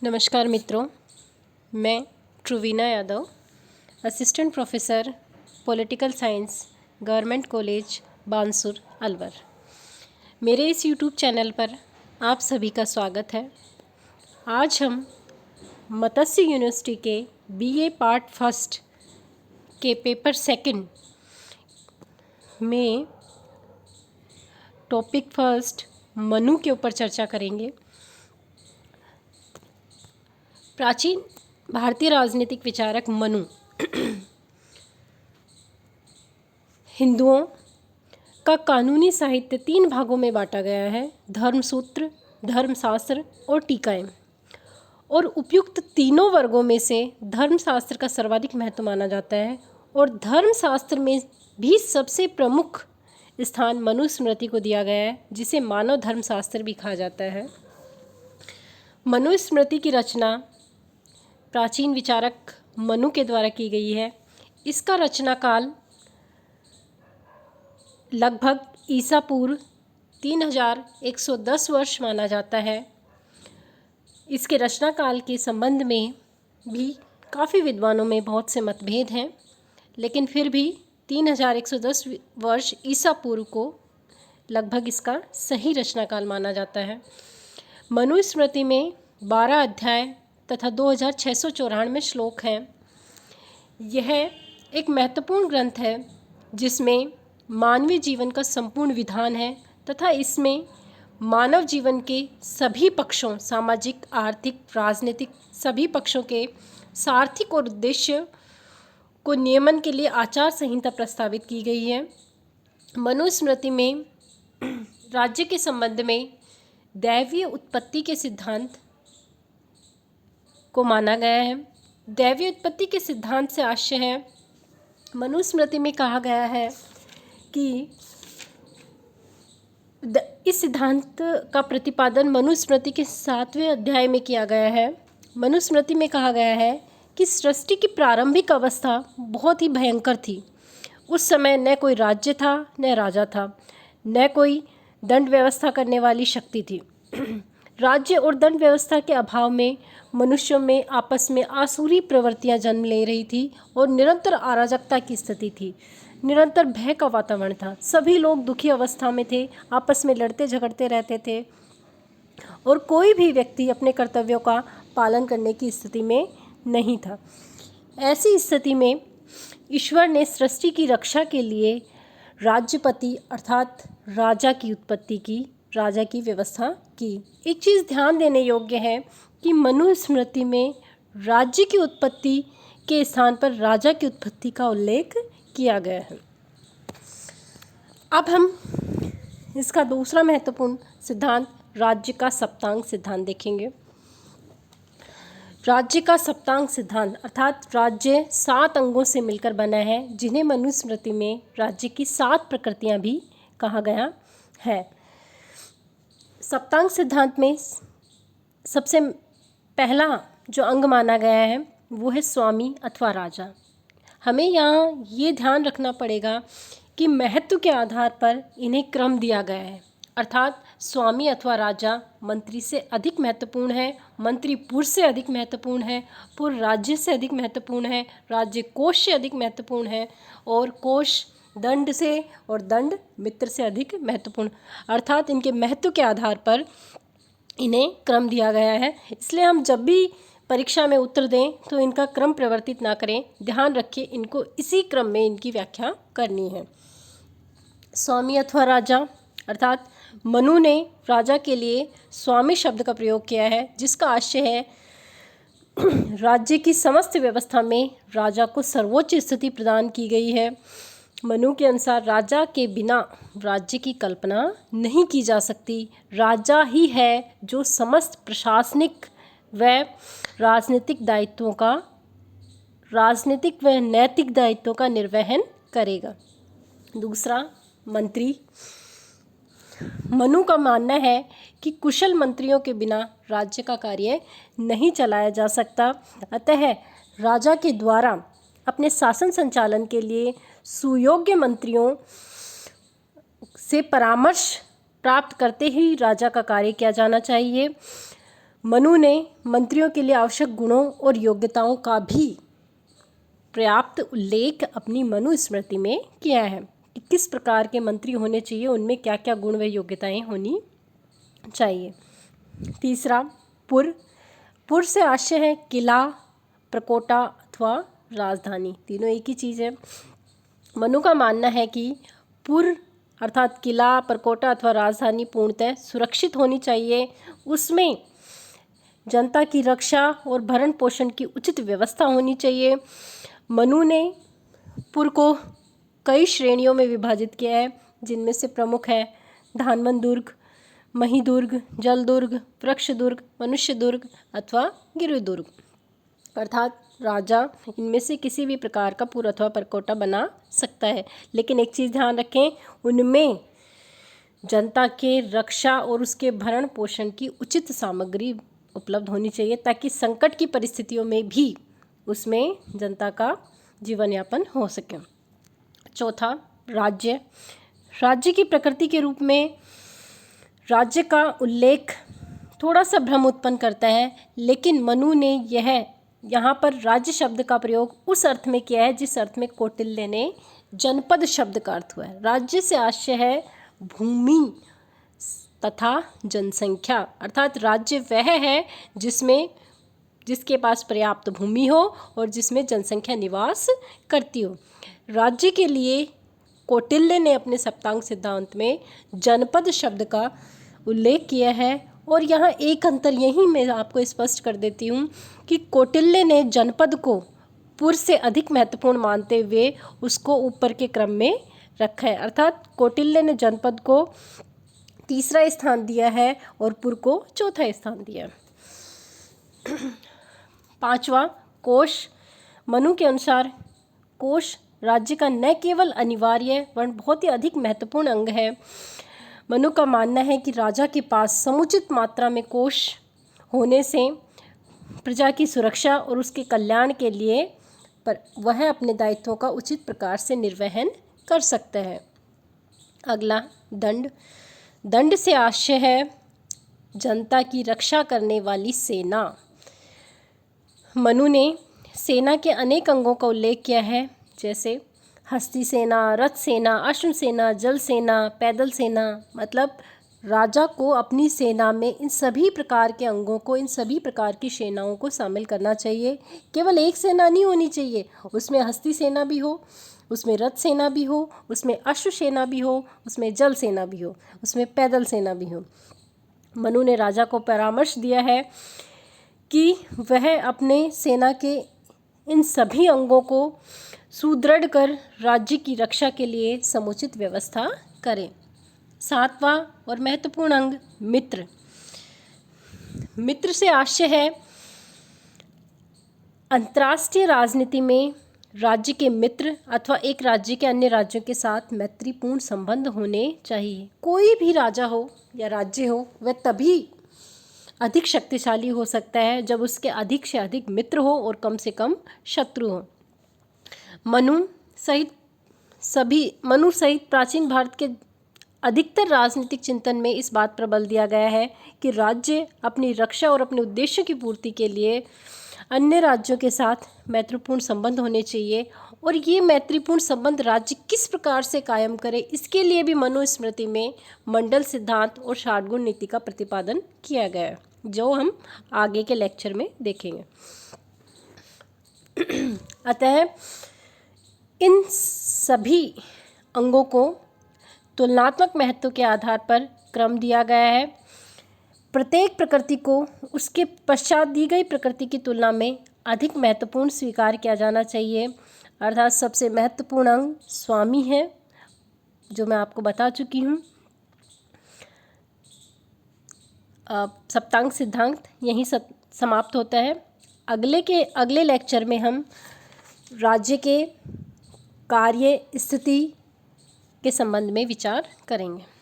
नमस्कार मित्रों, मैं Truvina Yadav, assistant professor political science, government college Bansur, Alwar. मेरे इस यूट्यूब चैनल पर आप सभी का स्वागत है। आज हम मत्स्य यूनिवर्सिटी के बीए पार्ट फर्स्ट के पेपर सेकंड में टॉपिक फर्स्ट मनु के ऊपर चर्चा करेंगे। प्राचीन भारतीय राजनीतिक विचारक मनु हिंदुओं का कानूनी साहित्य 3 भागों में बांटा गया है: धर्मसूत्र, धर्मशास्त्र और टीकाएं। और उपयुक्त तीनों वर्गों में से धर्मशास्त्र का सर्वाधिक महत्व माना जाता है और धर्मशास्त्र में भी सबसे प्रमुख स्थान मनुस्मृति को दिया गया है, जिसे मानव धर्मशास्त्र भी कहा जाता है। मनुस्मृति की रचना प्राचीन विचारक मनु के द्वारा की गई है। इसका रचना काल लगभग ईसा पूर्व 3110 वर्ष माना जाता है। इसके रचना काल के संबंध में भी काफ़ी विद्वानों में बहुत से मतभेद हैं, लेकिन फिर भी 3110 वर्ष ईसा पूर्व को लगभग इसका सही रचना काल माना जाता है। मनुस्मृति में 12 अध्याय तथा 2694 श्लोक हैं। यह एक महत्वपूर्ण ग्रंथ है जिसमें मानवीय जीवन का संपूर्ण विधान है तथा इसमें मानव जीवन के सभी पक्षों, सामाजिक, आर्थिक, राजनीतिक सभी पक्षों के सार्थक और उद्देश्य को नियमन के लिए आचार संहिता प्रस्तावित की गई है। मनुस्मृति में राज्य के संबंध में दैवीय उत्पत्ति के सिद्धांत को माना गया है। दैवीय उत्पत्ति के सिद्धांत से आशय है, मनुस्मृति में कहा गया है कि इस सिद्धांत का प्रतिपादन मनुस्मृति के 7वें अध्याय में किया गया है। मनुस्मृति में कहा गया है कि सृष्टि की प्रारंभिक अवस्था बहुत ही भयंकर थी। उस समय न कोई राज्य था, न राजा था, न कोई दंड व्यवस्था करने वाली शक्ति थी। राज्य और दंड व्यवस्था के अभाव में मनुष्यों में आपस में आसुरी प्रवृत्तियां जन्म ले रही थी और निरंतर अराजकता की स्थिति थी। निरंतर भय का वातावरण था। सभी लोग दुखी अवस्था में थे, आपस में लड़ते झगड़ते रहते थे और कोई भी व्यक्ति अपने कर्तव्यों का पालन करने की स्थिति में नहीं था। ऐसी स्थिति में ईश्वर ने सृष्टि की रक्षा के लिए राज्यपति अर्थात राजा की उत्पत्ति की, राजा की व्यवस्था की। एक चीज़ ध्यान देने योग्य है कि मनुस्मृति में राज्य की उत्पत्ति के स्थान पर राजा की उत्पत्ति का उल्लेख किया गया है। अब हम इसका दूसरा महत्वपूर्ण सिद्धांत राज्य का सप्तांग सिद्धांत देखेंगे। राज्य का सप्तांग सिद्धांत अर्थात राज्य 7 अंगों से मिलकर बना है, जिन्हें मनुस्मृति में राज्य की 7 प्रकृतियां भी कहा गया है। सप्तांग सिद्धांत में सबसे पहला जो अंग माना गया है वो है स्वामी अथवा राजा। हमें यहाँ ये ध्यान रखना पड़ेगा कि महत्व के आधार पर इन्हें क्रम दिया गया है, अर्थात स्वामी अथवा राजा मंत्री से अधिक महत्वपूर्ण है, मंत्री पुर से अधिक महत्वपूर्ण है, पुर राज्य से अधिक महत्वपूर्ण है, राज्य कोश से अधिक महत्वपूर्ण है और कोश दंड से और दंड मित्र से अधिक महत्वपूर्ण। अर्थात इनके महत्व के आधार पर इन्हें क्रम दिया गया है। इसलिए हम जब भी परीक्षा में उत्तर दें तो इनका क्रम परिवर्तित ना करें, ध्यान रखिए इनको इसी क्रम में इनकी व्याख्या करनी है। स्वामी अथवा राजा अर्थात मनु ने राजा के लिए स्वामी शब्द का प्रयोग किया है, जिसका आशय है राज्य की समस्त व्यवस्था में राजा को सर्वोच्च स्थिति प्रदान की गई है। मनु के अनुसार राजा के बिना राज्य की कल्पना नहीं की जा सकती। राजा ही है जो समस्त प्रशासनिक व राजनीतिक व नैतिक दायित्वों का निर्वहन करेगा। दूसरा, मंत्री। मनु का मानना है कि कुशल मंत्रियों के बिना राज्य का कार्य नहीं चलाया जा सकता। अतः राजा के द्वारा अपने शासन संचालन के लिए सुयोग्य मंत्रियों से परामर्श प्राप्त करते ही राजा का कार्य किया जाना चाहिए। मनु ने मंत्रियों के लिए आवश्यक गुणों और योग्यताओं का भी पर्याप्त उल्लेख अपनी मनुस्मृति में किया है कि किस प्रकार के मंत्री होने चाहिए, उनमें क्या क्या गुण व योग्यताएं होनी चाहिए। तीसरा, पुर से आशय है किला, प्रकोटा अथवा राजधानी, तीनों एक ही चीज़ है। मनु का मानना है कि पुर अर्थात किला, प्रकोटा अथवा राजधानी पूर्णतः सुरक्षित होनी चाहिए, उसमें जनता की रक्षा और भरण पोषण की उचित व्यवस्था होनी चाहिए। मनु ने पुर को कई श्रेणियों में विभाजित किया है, जिनमें से प्रमुख है धानवन दुर्ग, मही दुर्ग, जल दुर्ग, वृक्ष दुर्ग, मनुष्य दुर्ग अथवा गिरि दुर्ग। अर्थात राजा इनमें से किसी भी प्रकार का पुर अथवा परकोटा बना सकता है, लेकिन एक चीज़ ध्यान रखें, उनमें जनता के रक्षा और उसके भरण पोषण की उचित सामग्री उपलब्ध होनी चाहिए, ताकि संकट की परिस्थितियों में भी उसमें जनता का जीवन यापन हो सके। चौथा, राज्य की प्रकृति के रूप में राज्य का उल्लेख थोड़ा सा भ्रम उत्पन्न करता है, लेकिन मनु ने यहाँ पर राज्य शब्द का प्रयोग उस अर्थ में किया है जिस अर्थ में कौटिल्य ने जनपद शब्द का अर्थ हुआ है। राज्य से आशय है भूमि तथा जनसंख्या, अर्थात राज्य वह है जिसके पास पर्याप्त भूमि हो और जिसमें जनसंख्या निवास करती हो। राज्य के लिए कौटिल्य ने अपने सप्तांग सिद्धांत में जनपद शब्द का उल्लेख किया है, और यहाँ एक अंतर यही मैं आपको स्पष्ट कर देती हूँ कि कौटिल्य ने जनपद को पुर से अधिक महत्वपूर्ण मानते हुए उसको ऊपर के क्रम में रखा है। अर्थात कौटिल्य ने जनपद को तीसरा स्थान दिया है और पुर को चौथा स्थान दिया है। पांचवा, कोश। मनु के अनुसार कोश राज्य का न केवल अनिवार्य वरन बहुत ही अधिक महत्वपूर्ण अंग है। मनु का मानना है कि राजा के पास समुचित मात्रा में कोश होने से प्रजा की सुरक्षा और उसके कल्याण के लिए वह अपने दायित्वों का उचित प्रकार से निर्वहन कर सकता है। अगला, दंड से आशय है जनता की रक्षा करने वाली सेना। मनु ने सेना के अनेक अंगों का उल्लेख किया है, जैसे हस्ती सेना, रथ सेना, अश्व सेना, जल सेना, पैदल सेना। मतलब राजा को अपनी सेना में इन सभी प्रकार के अंगों को, इन सभी प्रकार की सेनाओं को शामिल करना चाहिए। केवल एक सेना नहीं होनी चाहिए, उसमें हस्ती सेना भी हो, उसमें रथ सेना भी हो, उसमें अश्व सेना भी हो, उसमें जल सेना भी हो, उसमें पैदल सेना भी हो। मनु ने राजा को परामर्श दिया है कि वह अपने सेना के इन सभी अंगों को सुदृढ़ कर राज्य की रक्षा के लिए समुचित व्यवस्था करें। सातवां और महत्वपूर्ण अंग, मित्र से आशय है अंतर्राष्ट्रीय राजनीति में राज्य के मित्र अथवा एक राज्य के अन्य राज्यों के साथ मैत्रीपूर्ण संबंध होने चाहिए। कोई भी राजा हो या राज्य हो, वह तभी अधिक शक्तिशाली हो सकता है जब उसके अधिक से अधिक मित्र हो और कम से कम शत्रु हो। मनु सहित प्राचीन भारत के अधिकतर राजनीतिक चिंतन में इस बात पर बल दिया गया है कि राज्य अपनी रक्षा और अपने उद्देश्यों की पूर्ति के लिए अन्य राज्यों के साथ मैत्रीपूर्ण संबंध होने चाहिए, और ये मैत्रीपूर्ण संबंध राज्य किस प्रकार से कायम करे, इसके लिए भी मनुस्मृति में मंडल सिद्धांत और षाटगुण नीति का प्रतिपादन किया गया है, जो हम आगे के लेक्चर में देखेंगे। अतः इन सभी अंगों को तुलनात्मक महत्व के आधार पर क्रम दिया गया है। प्रत्येक प्रकृति को उसके पश्चात दी गई प्रकृति की तुलना में अधिक महत्वपूर्ण स्वीकार किया जाना चाहिए। अर्थात सबसे महत्वपूर्ण अंग स्वामी है, जो मैं आपको बता चुकी हूँ। सप्तांग सिद्धांत यहीं समाप्त होता है। अगले लेक्चर में हम राज्य के कार्य स्थिति के संबंध में विचार करेंगे।